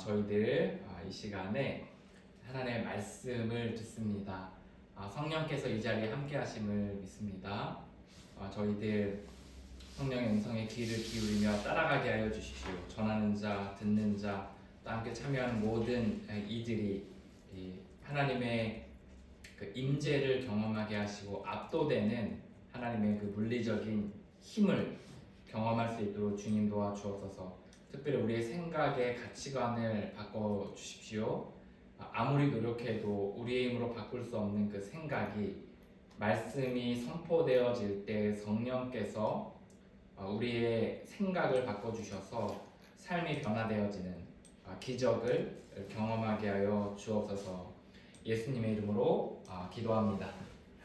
저희들 이 시간에 하나님의 말씀을 듣습니다. 성령께서 이 자리에 함께 하심을 믿습니다. 저희들 성령의 음성에 귀를 기울이며 따라가게 하여 주십시오. 전하는 자, 듣는 자, 또 함께 참여하는 모든 이들이 하나님의 그 임재를 경험하게 하시고 압도되는 하나님의 그 물리적인 힘을 경험할 수 있도록 주님 도와주옵소서. 특별히 우리의 생각의 가치관을 바꿔 주십시오. 아무리 노력해도 우리의 힘으로 바꿀 수 없는 그 생각이 말씀이 선포되어질 때 성령께서 우리의 생각을 바꿔 주셔서 삶이 변화되어지는 기적을 경험하게 하여 주옵소서. 예수님의 이름으로 기도합니다.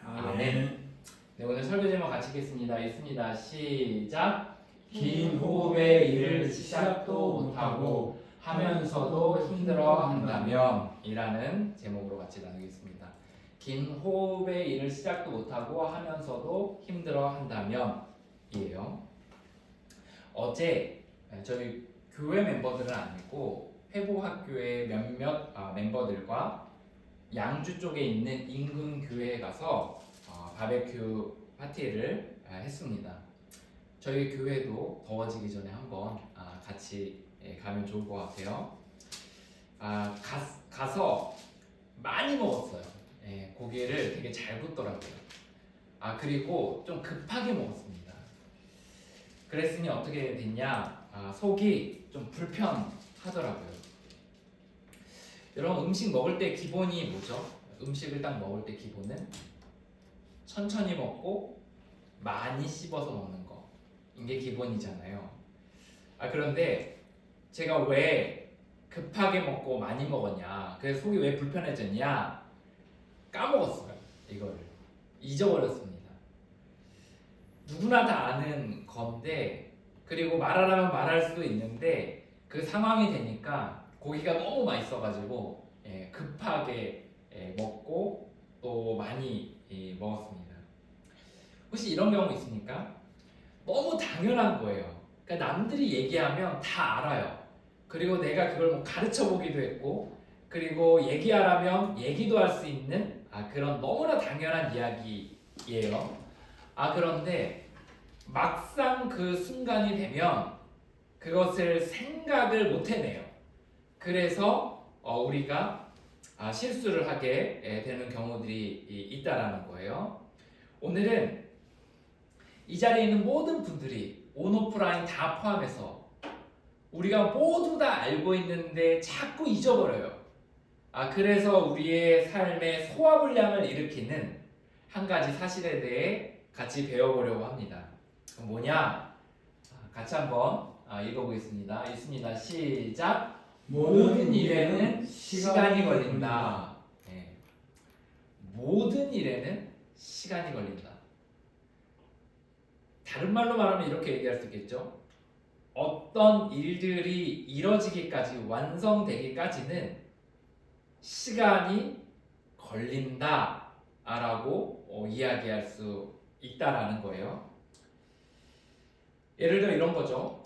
아멘. 네, 오늘 설교 제목 같이 읽겠습니다. 읽습니다. 시작. 긴 호흡의 일을 시작도 못하고 하면서도 힘들어 한다면 이라는 제목으로 같이 나누겠습니다. 긴 호흡의 일을 시작도 못하고 하면서도 힘들어 한다면 이에요. 어제 저희 교회 멤버들은 아니고 회복학교의 몇몇 멤버들과 양주 쪽에 있는 인근 교회에 가서 바베큐 파티를 했습니다. 저희 교회도 더워지기 전에 한번 같이 가면 좋을 것 같아요. 가서 많이 먹었어요. 고기를 되게 잘 굽더라고요. 그리고 좀 급하게 먹었습니다. 그랬으니 어떻게 됐냐? 속이 좀 불편하더라고요. 여러분, 음식 먹을 때 기본이 뭐죠? 음식을 딱 먹을 때 기본은 천천히 먹고 많이 씹어서 먹는 거. 이게 기본이잖아요. 그런데 제가 왜 급하게 먹고 많이 먹었냐, 그래서 속이 왜 불편해졌냐, 까먹었어요. 이거를 잊어버렸습니다. 누구나 다 아는 건데, 그리고 말하라면 말할 수도 있는데 그 상황이 되니까 고기가 너무 맛있어가지고 급하게 먹고 또 많이 먹었습니다. 혹시 이런 경우 있습니까? 너무 당연한 거예요. 그러니까 남들이 얘기하면 다 알아요. 그리고 내가 그걸 뭐 가르쳐 보기도 했고, 그리고 얘기하라면 얘기도 할 수 있는 그런 너무나 당연한 이야기예요. 그런데 막상 그 순간이 되면 그것을 생각을 못 해내요. 그래서 우리가 실수를 하게 되는 경우들이 있다라는 거예요. 오늘은 이 자리에 있는 모든 분들이 온오프라인 다 포함해서 우리가 모두 다 알고 있는데 자꾸 잊어버려요. 그래서 우리의 삶에 소화불량을 일으키는 한 가지 사실에 대해 같이 배워보려고 합니다. 그럼 뭐냐? 같이 한번 읽어보겠습니다. 읽습니다. 시작. 모든 일에는 시간이 걸린다. 모든 일에는 시간이 걸린다. 다른 말로 말하면 이렇게 얘기할 수 있겠죠. 어떤 일들이 이뤄지기까지, 완성되기까지는 시간이 걸린다 라고 이야기할 수 있다라는 거예요. 예를 들어 이런 거죠.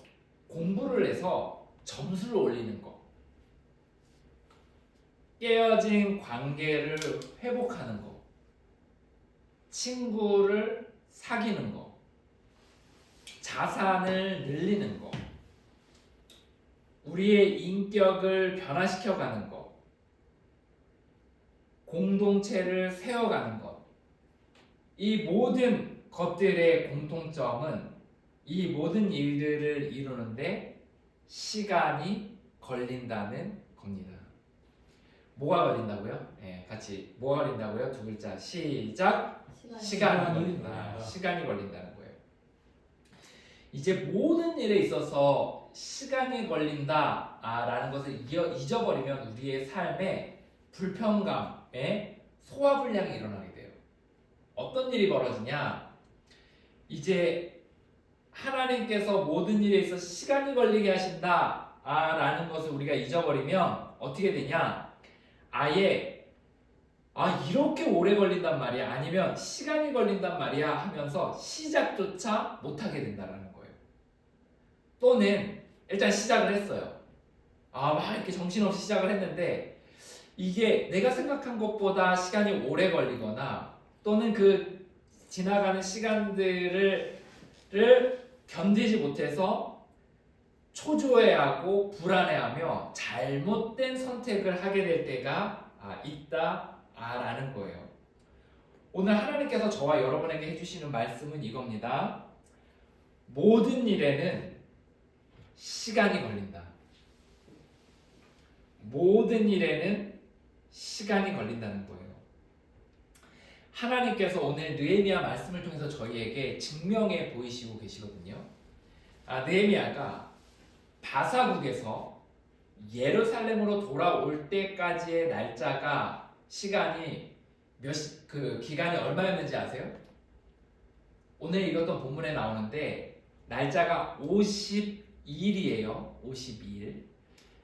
공부를 해서 점수를 올리는 거, 깨어진 관계를 회복하는 거, 친구를 사귀는 거, 자산을 늘리는 거, 우리의 인격을 변화시켜가는 것, 공동체를 세워가는 것, 이 모든 것들의 공통점은 이 모든 일들을 이루는데 시간이 걸린다는 겁니다. 뭐가 걸린다고요? 같이 뭐가 걸린다고요? 두 글자 시작. 시간이 걸린다. 시간이 걸린다는 거예요. 이제 모든 일에 있어서 시간이 걸린다라는 것을 잊어버리면 우리의 삶에 불편감에 소화불량이 일어나게 돼요. 어떤 일이 벌어지냐? 이제 하나님께서 모든 일에 있어서 시간이 걸리게 하신다라는 것을 우리가 잊어버리면 어떻게 되냐? 아예 이렇게 오래 걸린단 말이야, 아니면 시간이 걸린단 말이야 하면서 시작조차 못하게 된다라는 거예요. 또는 일단 시작을 했어요. 막 이렇게 정신없이 시작을 했는데 이게 내가 생각한 것보다 시간이 오래 걸리거나 또는 그 지나가는 시간들을 견디지 못해서 초조해하고 불안해하며 잘못된 선택을 하게 될 때가 있다라는 거예요. 오늘 하나님께서 저와 여러분에게 해주시는 말씀은 이겁니다. 모든 일에는 시간이 걸린다. 모든 일에는 시간이 걸린다는 거예요. 하나님께서 오늘 느헤미야 말씀을 통해서 저희에게 증명해 보이시고 계시거든요. 느헤미야가 바사국에서 예루살렘으로 돌아올 때까지의 날짜가 시간이 기간이 얼마였는지 아세요? 오늘 읽었던 본문에 나오는데 날짜가 52일이에요. 52일.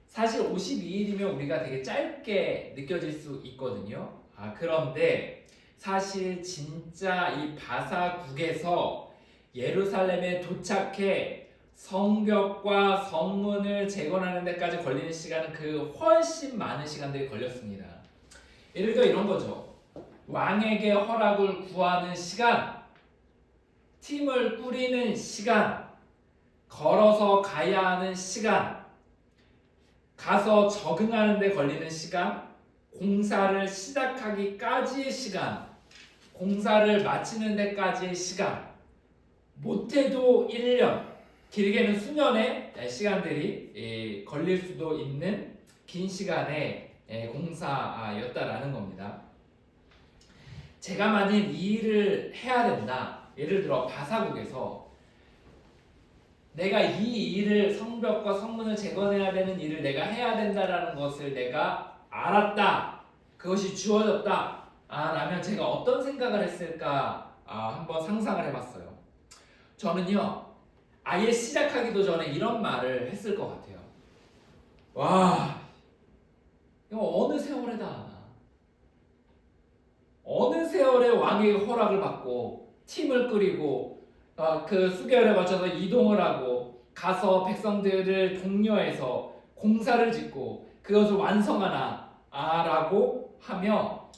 사실 52일이면 우리가 되게 짧게 느껴질 수 있거든요. 그런데 사실 진짜 이 바사국에서 예루살렘에 도착해 성벽과 성문을 재건하는 데까지 걸리는 시간은 그 훨씬 많은 시간들이 걸렸습니다. 예를 들어 이런 거죠. 왕에게 허락을 구하는 시간, 팀을 꾸리는 시간, 걸어서 가야 하는 시간, 가서 적응하는 데 걸리는 시간, 공사를 시작하기까지의 시간, 공사를 마치는 데까지의 시간, 못해도 1년, 길게는 수년의 시간들이 걸릴 수도 있는 긴 시간의 공사였다라는 겁니다. 제가 만일 이 일을 해야 된다. 예를 들어 바사국에서 내가 이 일을 성벽과 성문을 재건해야 되는 일을 내가 해야 된다라는 것을 내가 알았다. 그것이 주어졌다. 라면 제가 어떤 생각을 했을까 한번 상상을 해봤어요. 저는요. 아예 시작하기도 전에 이런 말을 했을 것 같아요. 와, 이거 어느 세월에다 하나? 어느 세월에 왕의 허락을 받고 팀을 꾸리고 그 수개월에 맞춰서 이동을 하고 가서 백성들을 독려해서 공사를 짓고 그것을 완성하나 라고 하며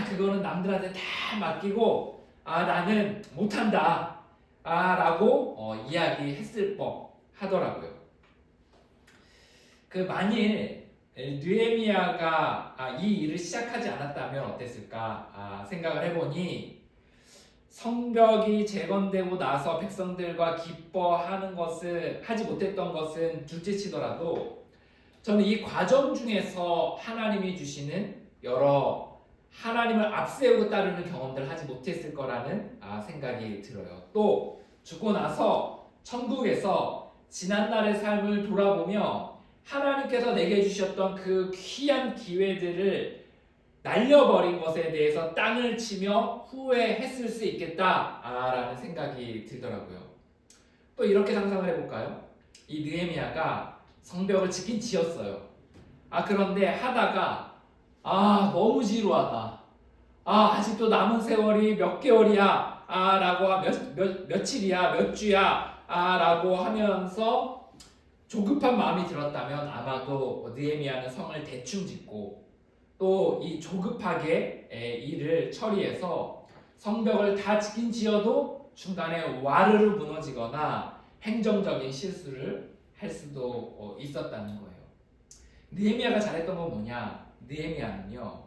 그거는 남들한테 다 맡기고 나는 못한다 라고 이야기했을 법 하더라고요. 만일 느헤미야가 이 일을 시작하지 않았다면 어땠을까 생각을 해보니 성벽이 재건되고 나서 백성들과 기뻐하는 것을 하지 못했던 것은 둘째치더라도 저는 이 과정 중에서 하나님이 주시는 여러 하나님을 앞세우고 따르는 경험들을 하지 못했을 거라는 생각이 들어요. 또 죽고 나서 천국에서 지난날의 삶을 돌아보며 하나님께서 내게 주셨던 그 귀한 기회들을 날려버린 것에 대해서 땅을 치며 후회했을 수 있겠다라는 생각이 들더라고요. 또 이렇게 상상을 해볼까요? 이 느헤미야가 성벽을 짓긴 지었어요. 그런데 하다가 너무 지루하다. 아직도 남은 세월이 몇 개월이야. 라고 며칠이야, 몇 주야. 라고 하면서 조급한 마음이 들었다면 아마도 느헤미야는 성을 대충 짓고 또 이 조급하게 일을 처리해서 성벽을 다 짓긴 지어도 중간에 와르르 무너지거나 행정적인 실수를 할 수도 있었다는 거예요. 느헤미야가 잘했던 건 뭐냐? 느헤미야는요.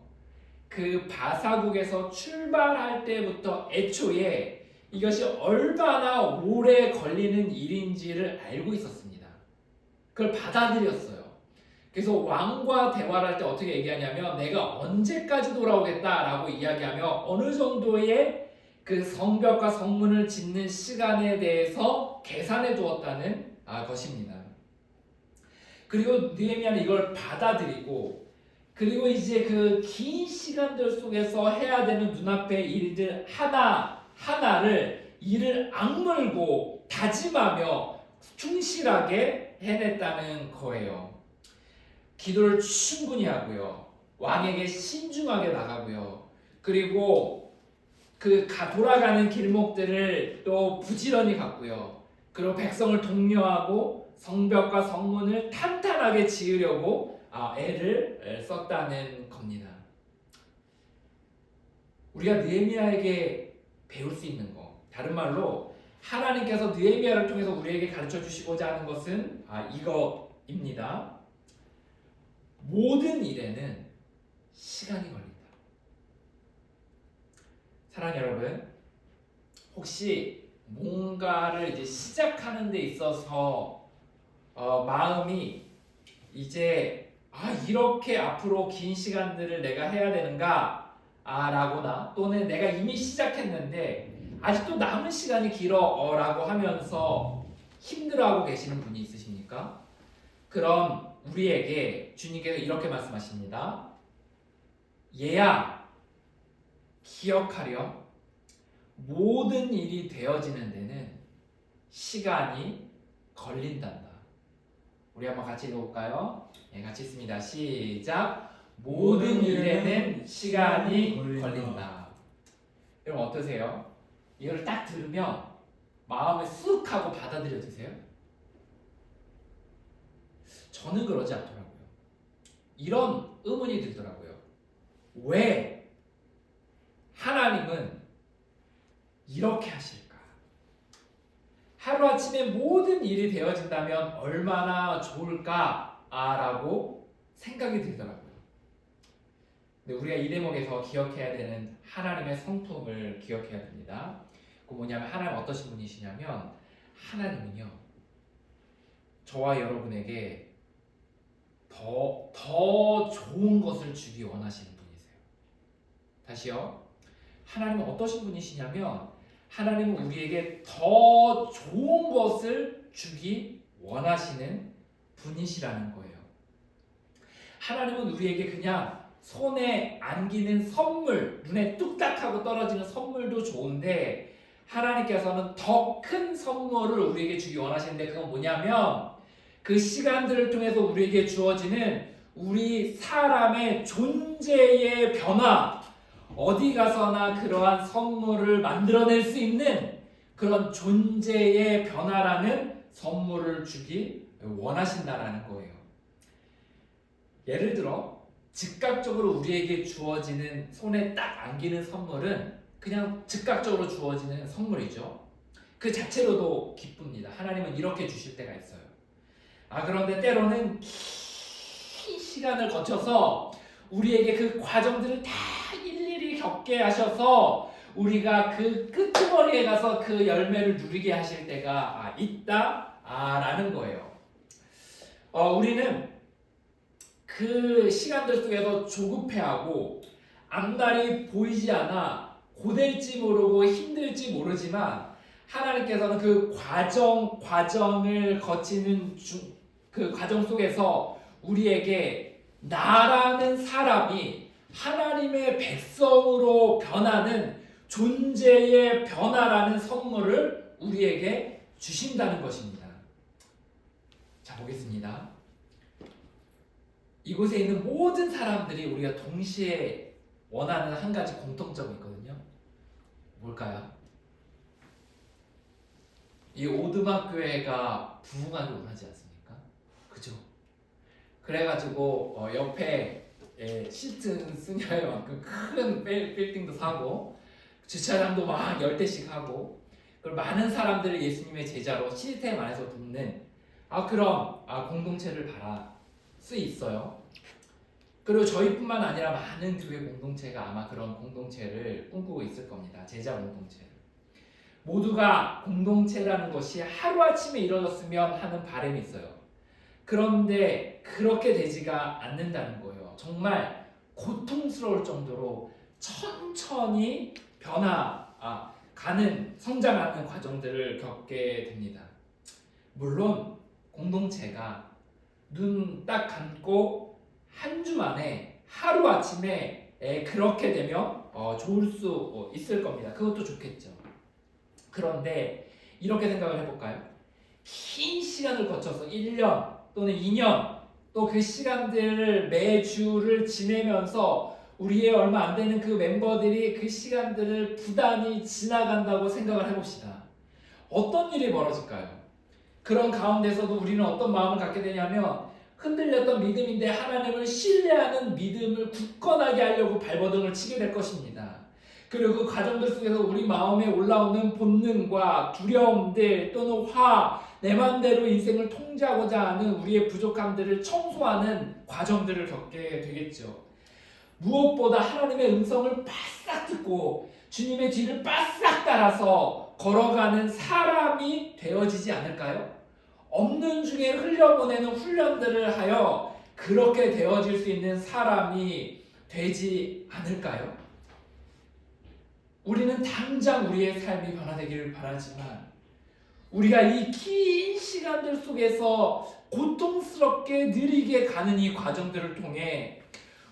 그 바사국에서 출발할 때부터 애초에 이것이 얼마나 오래 걸리는 일인지를 알고 있었습니다. 그걸 받아들였어요. 그래서 왕과 대화를 할 때 어떻게 얘기하냐면 내가 언제까지 돌아오겠다라고 이야기하며 어느 정도의 그 성벽과 성문을 짓는 시간에 대해서 계산해 두었다는 것입니다. 그리고 느헤미야는 이걸 받아들이고 그리고 이제 그 긴 시간들 속에서 해야 되는 눈앞의 일들 하나하나를 이를 악물고 다짐하며 충실하게 해냈다는 거예요. 기도를 충분히 하고요. 왕에게 신중하게 나가고요. 그리고 돌아가는 길목들을 또 부지런히 갔고요. 그리고 백성을 독려하고 성벽과 성문을 탄탄하게 지으려고 애를 썼다는 겁니다. 우리가 느헤미야에게 배울 수 있는 거, 다른 말로 하나님께서 느헤미야를 통해서 우리에게 가르쳐 주시고자 하는 것은 이것입니다. 모든 일에는 시간이 걸린다. 사랑하는 여러분, 혹시 뭔가를 이제 시작하는 데 있어서 마음이 이제 이렇게 앞으로 긴 시간들을 내가 해야 되는가 라거나 또는 내가 이미 시작했는데 아직도 남은 시간이 길어 라고 하면서 힘들어하고 계시는 분이 있으십니까? 그럼 우리에게 주님께서 이렇게 말씀하십니다. 얘야, 기억하렴. 모든 일이 되어지는 데는 시간이 걸린단다. 우리 한번 같이 읽어볼까요? 네, 같이 읽습니다. 시작. 모든 일에는 시간이 걸린다. 여러분 어떠세요? 이걸 딱 들으면 마음에 쑥 하고 받아들여지세요? 저는 그러지 않더라고요. 이런 의문이 들더라고요. 왜 하나님은 이렇게 하실까? 하루아침에 모든 일이 되어진다면 얼마나 좋을까라고 생각이 들더라고요. 근데 우리가 이 대목에서 기억해야 되는 하나님의 성품을 기억해야 됩니다. 그 뭐냐면 하나님 어떠신 분이시냐면 하나님은요 저와 여러분에게 더 좋은 것을 주기 원하시는 분이세요. 다시요. 하나님은 어떠신 분이시냐면 하나님은 우리에게 더 좋은 것을 주기 원하시는 분이시라는 거예요. 하나님은 우리에게 그냥 손에 안기는 선물, 눈에 뚝딱하고 떨어지는 선물도 좋은데 하나님께서는 더 큰 선물을 우리에게 주기 원하시는데 그건 뭐냐면 그 시간들을 통해서 우리에게 주어지는 우리 사람의 존재의 변화, 어디 가서나 그러한 선물을 만들어낼 수 있는 그런 존재의 변화라는 선물을 주기 원하신다라는 거예요. 예를 들어 즉각적으로 우리에게 주어지는 손에 딱 안기는 선물은 그냥 즉각적으로 주어지는 선물이죠. 그 자체로도 기쁩니다. 하나님은 이렇게 주실 때가 있어요. 그런데 때로는 긴 시간을 거쳐서 우리에게 그 과정들을 다 일일이 겪게 하셔서 우리가 그 끄트머리에 가서 그 열매를 누리게 하실 때가 있다라는 거예요. 우리는 그 시간들 속에서 조급해하고 앞날이 보이지 않아 고될지 모르고 힘들지 모르지만 하나님께서는 그 과정을 거치는 그 과정 속에서 우리에게 나라는 사람이 하나님의 백성으로 변하는 존재의 변화라는 선물을 우리에게 주신다는 것입니다. 자, 보겠습니다. 이곳에 있는 모든 사람들이 우리가 동시에 원하는 한 가지 공통점이 있거든요. 뭘까요? 이 오드막 교회가 부흥하길 원하지 않습니까? 그죠? 그래가지고 옆에 시튼 스냐의 만큼 큰 빌딩도 사고 주차장도 막 10대씩 하고 그리고 많은 사람들을 예수님의 제자로 시스템 안에서 돕는 그런 공동체를 바랄 수 있어요. 그리고 저희뿐만 아니라 많은 교회 공동체가 아마 그런 공동체를 꿈꾸고 있을 겁니다. 제자 공동체를. 모두가 공동체라는 것이 하루아침에 이루어졌으면 하는 바람이 있어요. 그런데 그렇게 되지가 않는다는 거예요. 정말 고통스러울 정도로 천천히 가는 성장하는 과정들을 겪게 됩니다. 물론 공동체가 눈 딱 감고 한 주 만에 하루아침에 그렇게 되면 좋을 수 있을 겁니다. 그것도 좋겠죠. 그런데 이렇게 생각을 해볼까요? 긴 시간을 거쳐서 1년 또는 2년 또 그 시간들을 매주를 지내면서 우리의 얼마 안 되는 그 멤버들이 그 시간들을 부단히 지나간다고 생각을 해봅시다. 어떤 일이 벌어질까요? 그런 가운데서도 우리는 어떤 마음을 갖게 되냐면 흔들렸던 믿음인데 하나님을 신뢰하는 믿음을 굳건하게 하려고 발버둥을 치게 될 것입니다. 그리고 그 과정들 속에서 우리 마음에 올라오는 본능과 두려움들 또는 내 맘대로 인생을 통제하고자 하는 우리의 부족함들을 청소하는 과정들을 겪게 되겠죠. 무엇보다 하나님의 음성을 바싹 듣고 주님의 뒤를 바싹 따라서 걸어가는 사람이 되어지지 않을까요? 없는 중에 흘려보내는 훈련들을 하여 그렇게 되어질 수 있는 사람이 되지 않을까요? 우리는 당장 우리의 삶이 변화되기를 바라지만 우리가 이 긴 시간들 속에서 고통스럽게 느리게 가는 이 과정들을 통해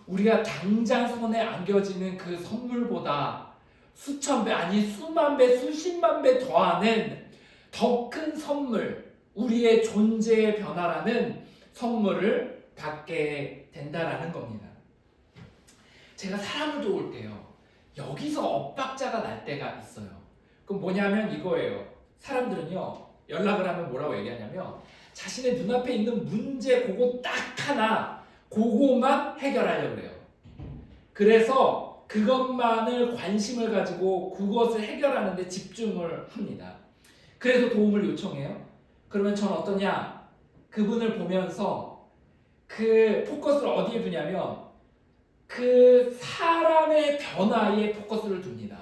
우리가 당장 손에 안겨지는 그 선물보다 수천 배 아니 수만 배 수십만 배 더하는 더 큰 선물, 우리의 존재의 변화라는 선물을 받게 된다라는 겁니다. 제가 사람을 도울 때요, 여기서 엇박자가 날 때가 있어요. 그럼 뭐냐면 이거예요. 사람들은요, 연락을 하면 뭐라고 얘기하냐면 자신의 눈앞에 있는 문제 그거 딱 하나, 그거만 해결하려고 그래요. 그래서 그것만을 관심을 가지고 그것을 해결하는 데 집중을 합니다. 그래서 도움을 요청해요. 그러면 저는 어떠냐? 그분을 보면서 그 포커스를 어디에 두냐면 그 사람의 변화에 포커스를 둡니다.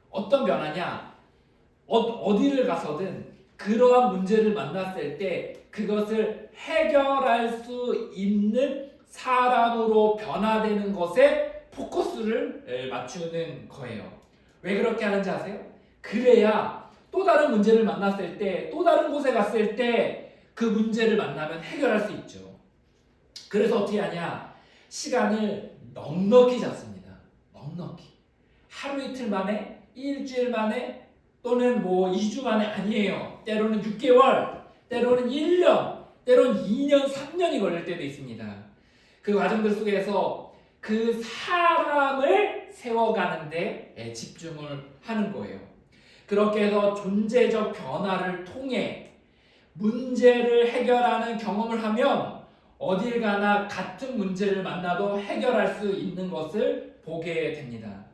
어떤 변화냐? 어디를 가서든 그러한 문제를 만났을 때 그것을 해결할 수 있는 사람으로 변화되는 것에 포커스를 맞추는 거예요. 왜 그렇게 하는지 아세요? 그래야 또 다른 문제를 만났을 때, 또 다른 곳에 갔을 때 그 문제를 만나면 해결할 수 있죠. 그래서 어떻게 하냐? 시간을 넉넉히 잡습니다. 넉넉히. 하루 이틀 만에, 일주일 만에, 또는 2주 만에 아니에요. 때로는 6개월, 때로는 1년, 때로는 2년, 3년이 걸릴 때도 있습니다. 그 과정들 속에서 그 사람을 세워가는데 집중을 하는 거예요. 그렇게 해서 존재적 변화를 통해 문제를 해결하는 경험을 하면 어딜 가나 같은 문제를 만나도 해결할 수 있는 것을 보게 됩니다.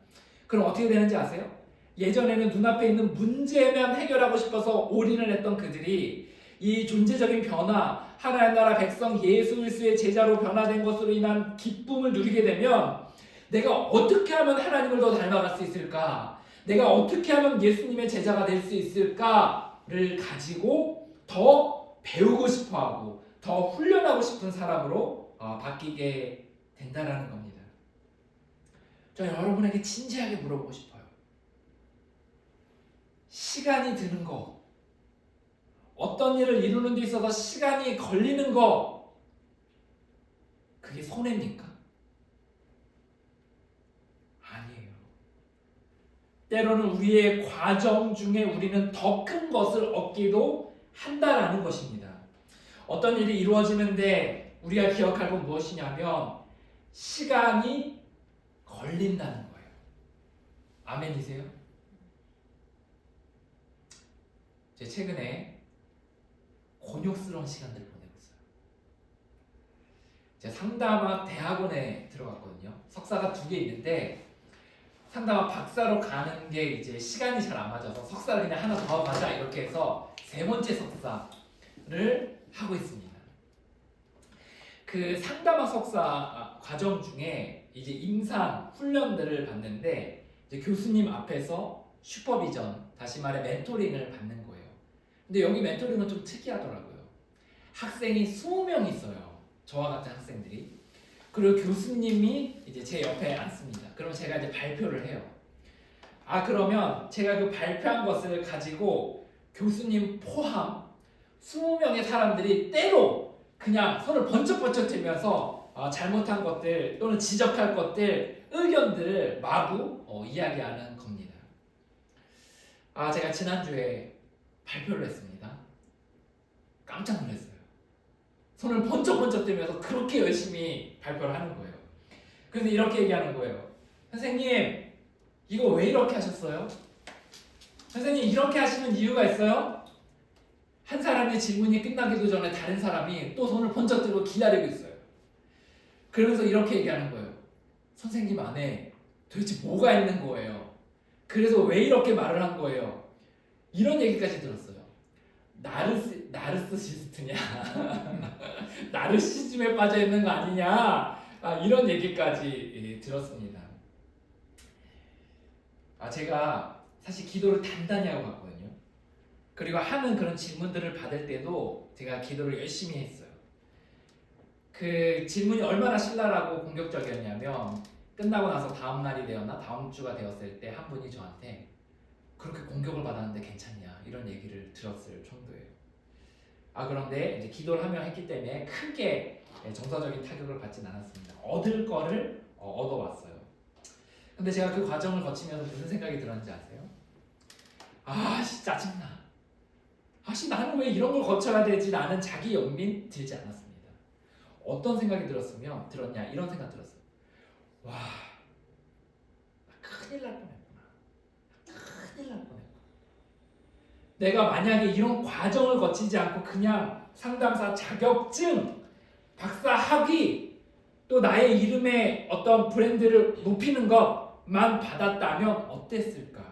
그럼 어떻게 되는지 아세요? 예전에는 눈앞에 있는 문제만 해결하고 싶어서 올인을 했던 그들이 이 존재적인 변화, 하나님 나라 백성 예수 그리스도의 제자로 변화된 것으로 인한 기쁨을 누리게 되면 내가 어떻게 하면 하나님을 더 닮아갈 수 있을까? 내가 어떻게 하면 예수님의 제자가 될 수 있을까를 가지고 더 배우고 싶어하고 더 훈련하고 싶은 사람으로 바뀌게 된다라는 겁니다. 저 여러분에게 진지하게 물어보고 싶어요. 시간이 드는 거, 어떤 일을 이루는 데 있어서 시간이 걸리는 거, 그게 손해입니까? 아니에요. 때로는 우리의 과정 중에 우리는 더 큰 것을 얻기도 한다라는 것입니다. 어떤 일이 이루어지는데 우리가 기억할 건 무엇이냐면 시간이 걸린다는 거예요. 아멘이세요? 제가 최근에 곤욕스러운 시간들을 보내고 있어요. 제가 상담학 대학원에 들어갔거든요. 석사가 2개 있는데 상담학 박사로 가는 게 이제 시간이 잘 안 맞아서 석사를 그냥 하나 더 가자 이렇게 해서 3번째 석사를 하고 있습니다. 그 상담학 석사 과정 중에 이제 임상 훈련들을 받는데 이제 교수님 앞에서 슈퍼비전, 다시 말해 멘토링을 받는 거예요. 근데 여기 멘토링은 좀 특이하더라고요. 학생이 20명 있어요. 저와 같은 학생들이. 그리고 교수님이 이제 제 옆에 앉습니다. 그럼 제가 이제 발표를 해요. 그러면 제가 그 발표한 것을 가지고 교수님 포함 20명의 사람들이 때로 그냥 손을 번쩍번쩍 들면서 잘못한 것들 또는 지적할 것들, 의견들을 마구 이야기하는 겁니다. 제가 지난주에 발표를 했습니다. 깜짝 놀랐어요. 손을 번쩍번쩍 들면서 그렇게 열심히 발표를 하는 거예요. 그래서 이렇게 얘기하는 거예요. 선생님, 이거 왜 이렇게 하셨어요? 선생님, 이렇게 하시는 이유가 있어요? 한 사람의 질문이 끝나기도 전에 다른 사람이 또 손을 번쩍 들고 기다리고 있어요. 그러면서 이렇게 얘기하는 거예요. 선생님 안에 도대체 뭐가 있는 거예요? 그래서 왜 이렇게 말을 한 거예요? 이런 얘기까지 들었어요. 나르시스트냐? 나르시즘에 빠져 있는 거 아니냐? 이런 얘기까지 들었습니다. 제가 사실 기도를 단단히 하고 갔거든요. 그리고 하는 그런 질문들을 받을 때도 제가 기도를 열심히 했어요. 그 질문이 얼마나 신랄하고 공격적이었냐면 끝나고 나서 다음 날이 되었나 다음 주가 되었을 때 한 분이 저한테 그렇게 공격을 받았는데 괜찮냐 이런 얘기를 들었을 정도예요. 그런데 이제 기도를 하며 했기 때문에 크게 정서적인 타격을 받진 않았습니다. 얻을 거를 얻어왔어요. 근데 제가 그 과정을 거치면서 무슨 생각이 들었는지 아세요? 짜증나. 나는 왜 이런 걸 거쳐야 되지? 라는 자기 연민 들지 않았습니다. 어떤 생각이 들었냐? 이런 생각 들었어요. 와, 나 큰일 날 뻔했구나. 큰일 날 뻔했구나. 내가 만약에 이런 과정을 거치지 않고 그냥 상담사 자격증, 박사 학위, 또 나의 이름의 어떤 브랜드를 높이는 것만 받았다면 어땠을까?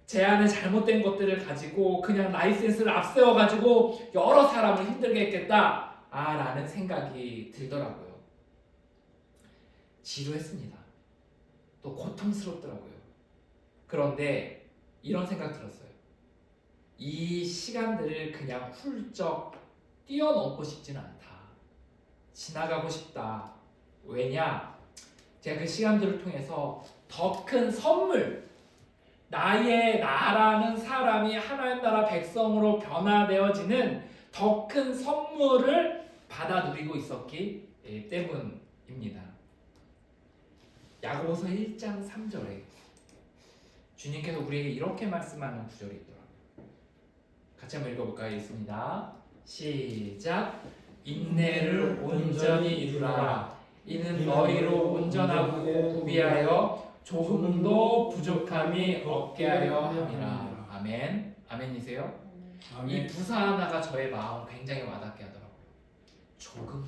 제 안에 잘못된 것들을 가지고 그냥 라이센스를 앞세워가지고 여러 사람을 힘들게 했겠다 라는 생각이 들더라고요. 지루했습니다. 또 고통스럽더라고요. 그런데 이런 생각 들었어요. 이 시간들을 그냥 훌쩍 뛰어넘고 싶지는 않다. 지나가고 싶다. 왜냐? 제가 그 시간들을 통해서 더 큰 선물, 나라는 사람이 하나님 나라 백성으로 변화되어지는 더 큰 선물을 받아 누리고 있었기 때문입니다. 야고보서 1장 3절에 주님께서 우리에게 이렇게 말씀하는 구절이 있더라고요. 같이 한번 읽어볼까요? 있습니다. 시작. 인내를 온전히 이루라. 이는 너희로 온전하고 구비하여 조금도 부족함이 없게 하려 함이라. 아멘. 아멘이세요? 아멘. 이 부사 하나가 저의 마음을 굉장히 와닿게 하더라고요. 조금.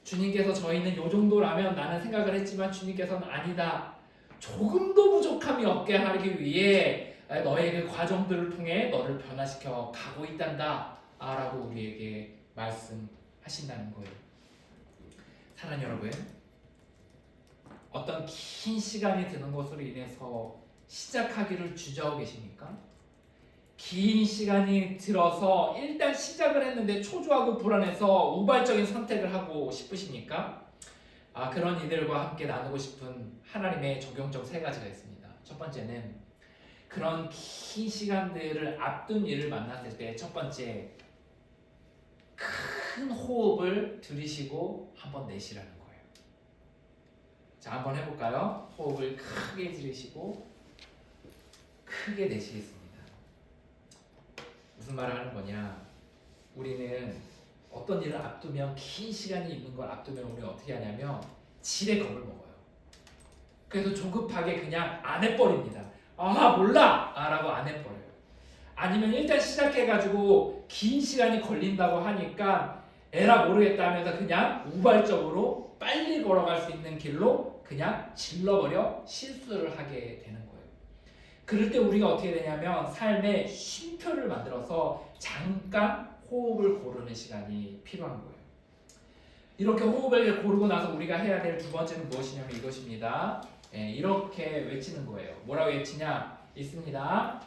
주님께서 저희는 요 정도라면 나는 생각을 했지만 주님께서는 아니다. 조금도 부족함이 없게 하기 위해 너의 그 과정들을 통해 너를 변화시켜 가고 있단다 라고 우리에게 말씀하신다는 거예요. 사랑하는 여러분, 어떤 긴 시간이 드는 것으로 인해서 시작하기를 주저하고 계십니까? 긴 시간이 들어서 일단 시작을 했는데 초조하고 불안해서 우발적인 선택을 하고 싶으십니까? 그런 이들과 함께 나누고 싶은 하나님의 적용적 3가지가 있습니다. 첫 번째는 그런 긴 시간들을 앞둔 일을 만났을 때 첫 번째, 큰 호흡을 들이쉬고 한번 내쉬라는 거예요. 자, 한번 해볼까요? 호흡을 크게 들이쉬고 크게 내쉬겠습니다. 무슨 말을 하는 거냐? 우리는 어떤 일을 앞두면 긴 시간이 있는 걸 앞두면 우리는 어떻게 하냐면 지레 겁을 먹어요. 그래서 조급하게 그냥 안 해버립니다. 몰라! 라고 안 해버려요. 아니면 일단 시작해가지고 긴 시간이 걸린다고 하니까 에라 모르겠다 하면서 그냥 우발적으로 빨리 걸어갈 수 있는 길로 그냥 질러버려 실수를 하게 되는 거예요. 그럴 때 우리가 어떻게 되냐면 삶의 쉼표를 만들어서 잠깐 호흡을 고르는 시간이 필요한 거예요. 이렇게 호흡을 고르고 나서 우리가 해야 될 두 번째는 무엇이냐면 이것입니다. 이렇게 외치는 거예요. 뭐라고 외치냐? 있습니다.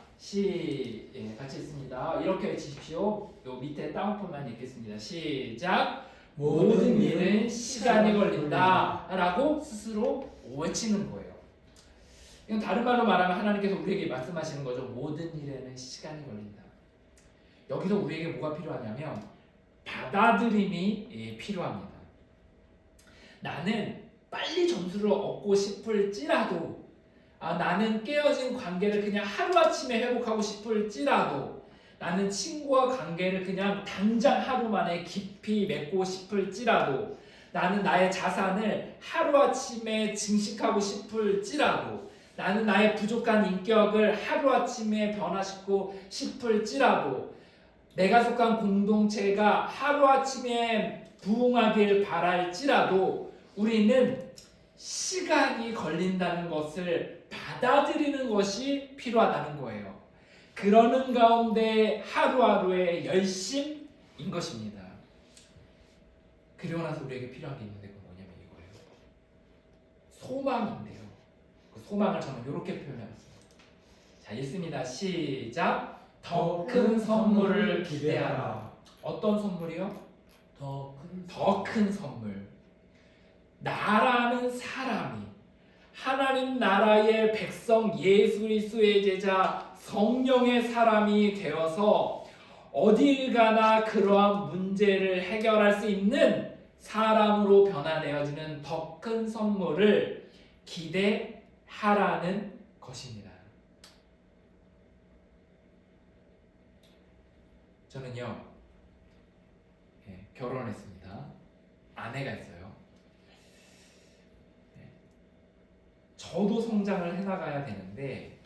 같이 있습니다. 이렇게 외치십시오. 요 밑에 다운표만 읽겠습니다. 시작. 모든 일은 시간이 걸린다 라고 스스로 외치는 거예요. 이건 다른 말로 말하면 하나님께서 우리에게 말씀하시는 거죠. 모든 일에는 시간이 걸린다. 여기서 우리에게 뭐가 필요하냐면 받아들임이 필요합니다. 나는 빨리 점수를 얻고 싶을지라도 나는 깨어진 관계를 그냥 하루아침에 회복하고 싶을지라도 나는 친구와 관계를 그냥 당장 하루 만에 깊이 맺고 싶을지라도 나는 나의 자산을 하루아침에 증식하고 싶을지라도 나는 나의 부족한 인격을 하루아침에 변화시키고 싶을지라도 내가 속한 공동체가 하루아침에 부흥하길 바랄지라도 우리는 시간이 걸린다는 것을 받아들이는 것이 필요하다는 거예요. 그러는 가운데 하루하루의 열심인 것입니다. 그리고 나서 우리에게 필요한 게 있는데 그건 뭐냐면 이거예요. 소망인데요. 그 소망을 저는 이렇게 표현해봤습니다. 자, 읽습니다. 시작. 더 큰 선물을 기대하라. 어떤 선물이요? 더 큰 선물. 나라는 사람이 하나님 나라의 백성 예수 그리스도의 제자 성령의 사람이 되어서 어딜 가나 그러한 문제를 해결할 수 있는 사람으로 변화되어지는 더 큰 선물을 기대하라는 것입니다. 저는요, 결혼했습니다. 아내가 있어요. 저도 성장을 해나가야 되는데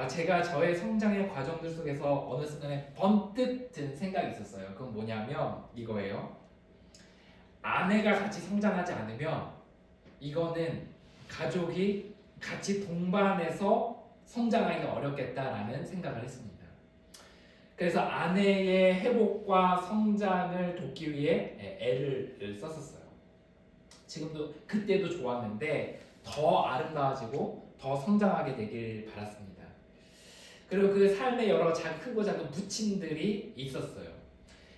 제가 저의 성장의 과정들 속에서 어느 순간에 번뜩 든 생각이 있었어요. 그건 뭐냐면 이거예요. 아내가 같이 성장하지 않으면 이거는 가족이 같이 동반해서 성장하기가 어렵겠다라는 생각을 했습니다. 그래서 아내의 회복과 성장을 돕기 위해 애를 썼었어요. 지금도 그때도 좋았는데 더 아름다워지고 더 성장하게 되길 바랐습니다. 그리고 그 삶에 여러 크고 작은 부침들이 있었어요.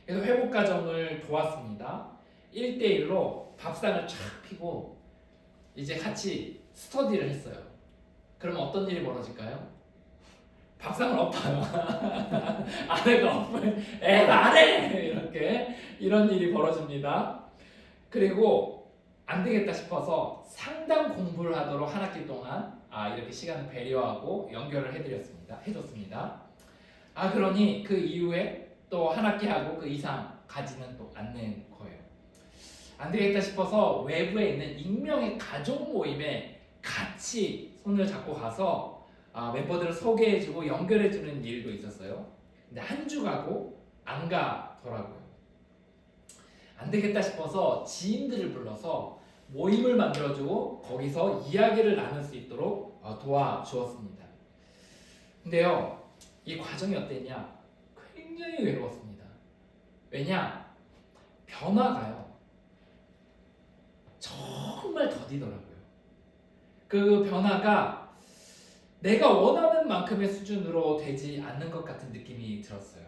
그래서 회복 과정을 도왔습니다. 1대1로 밥상을 쫙 피고 이제 같이 스터디를 했어요. 그러면 어떤 일이 벌어질까요? 밥상을 엎어요. 아내가 엎으면 애가 안 해! 이렇게 이런 일이 벌어집니다. 그리고 안 되겠다 싶어서 상담 공부를 하도록 한 학기 동안 이렇게 시간을 배려하고 연결을 해줬습니다. 그러니 그 이후에 또 한 학기 하고 그 이상 가지는 또 않는 거예요. 안 되겠다 싶어서 외부에 있는 익명의 가족 모임에 같이 손을 잡고 가서 멤버들을 소개해주고 연결해주는 일도 있었어요. 근데 한 주 가고 안 가더라고요. 안 되겠다 싶어서 지인들을 불러서 모임을 만들어주고 거기서 이야기를 나눌 수 있도록 도와주었습니다. 근데요, 이 과정이 어땠냐? 굉장히 외로웠습니다. 왜냐? 변화가요, 정말 더디더라고요. 그 변화가 내가 원하는 만큼의 수준으로 되지 않는 것 같은 느낌이 들었어요.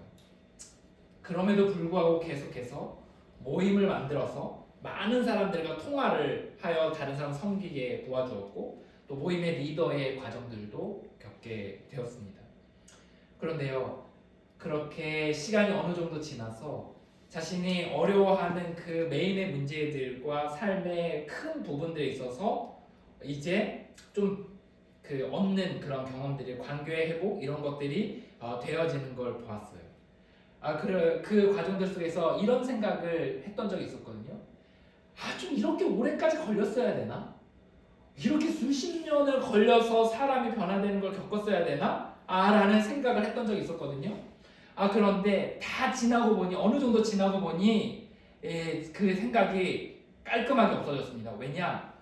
그럼에도 불구하고 계속해서 모임을 만들어서 많은 사람들과 통화를 하여 다른 사람 섬기게 도와주었고 또 모임의 리더의 과정들도 겪게 되었습니다. 그런데요, 그렇게 시간이 어느 정도 지나서 자신이 어려워하는 그 메인의 문제들과 삶의 큰 부분들에 있어서 이제 좀 얻는 그런 경험들이 관계의 회복 이런 것들이 되어지는 걸 보았어요. 그 과정들 속에서 이런 생각을 했던 적이 있었거든요. 좀 이렇게 오래까지 걸렸어야 되나? 이렇게 수십 년을 걸려서 사람이 변화되는 걸 겪었어야 되나? 라는 생각을 했던 적이 있었거든요. 그런데 다 지나고 보니 어느 정도 지나고 보니 그 생각이 깔끔하게 없어졌습니다. 왜냐?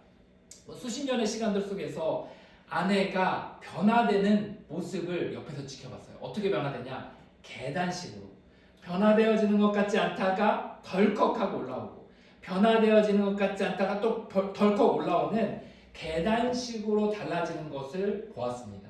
수십 년의 시간들 속에서 아내가 변화되는 모습을 옆에서 지켜봤어요. 어떻게 변화되냐? 계단식으로 변화되어지는 것 같지 않다가 덜컥하고 올라오고 변화되어지는 것 같지 않다가 또 덜컥 올라오는 계단식으로 달라지는 것을 보았습니다.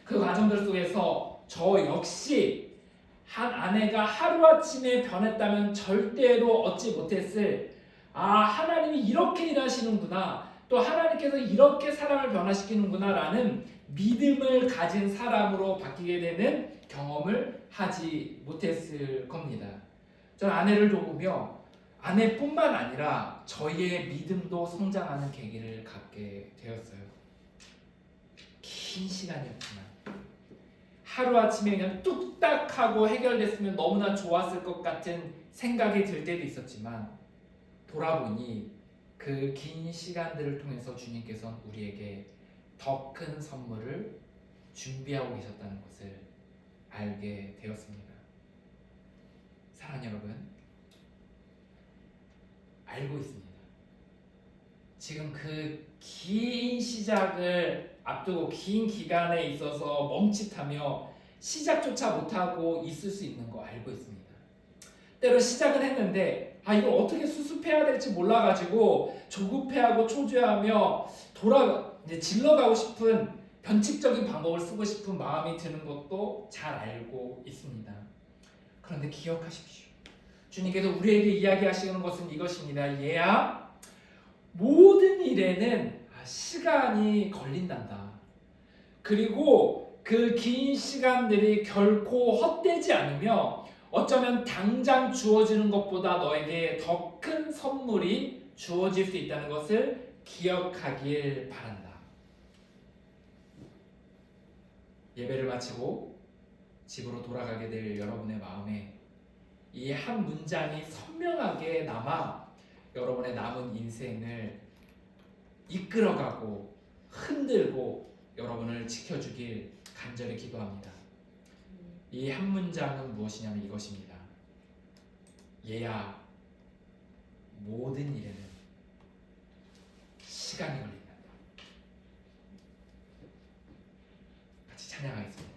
그 과정들 속에서 저 역시 한 아내가 하루아침에 변했다면 절대로 얻지 못했을 하나님이 이렇게 일하시는구나, 또 하나님께서 이렇게 사람을 변화시키는구나 라는 믿음을 가진 사람으로 바뀌게 되는 경험을 하지 못했을 겁니다. 저는 아내를 도우며 아내뿐만 아니라 저희의 믿음도 성장하는 계기를 갖게 되었어요. 긴 시간이었지만 하루아침에 그냥 뚝딱 하고 해결됐으면 너무나 좋았을 것 같은 생각이 들 때도 있었지만 돌아보니 그 긴 시간들을 통해서 주님께서는 우리에게 더 큰 선물을 준비하고 계셨다는 것을 알게 되었습니다. 사랑하는 여러분, 알고 있습니다. 지금 그 긴 시작을 앞두고 긴 기간에 있어서 멈칫하며 시작조차 못하고 있을 수 있는 거 알고 있습니다. 때로 시작은 했는데 이걸 어떻게 수습해야 될지 몰라가지고 조급해하고 초조해하며 이제 질러가고 싶은 변칙적인 방법을 쓰고 싶은 마음이 드는 것도 잘 알고 있습니다. 그런데 기억하십시오. 주님께서 우리에게 이야기하시는 것은 이것입니다. 얘야, 모든 일에는 시간이 걸린단다. 그리고 그 긴 시간들이 결코 헛되지 않으며 어쩌면 당장 주어지는 것보다 너에게 더 큰 선물이 주어질 수 있다는 것을 기억하길 바란다. 예배를 마치고 집으로 돌아가게 될 여러분의 마음에 이 한 문장이 선명하게 남아 여러분의 남은 인생을 이끌어가고 흔들고 여러분을 지켜주길 간절히 기도합니다. 이 한 문장은 무엇이냐면 이것입니다. 얘야, 모든 일에는 시간이 걸린다. 같이 찬양하겠습니다.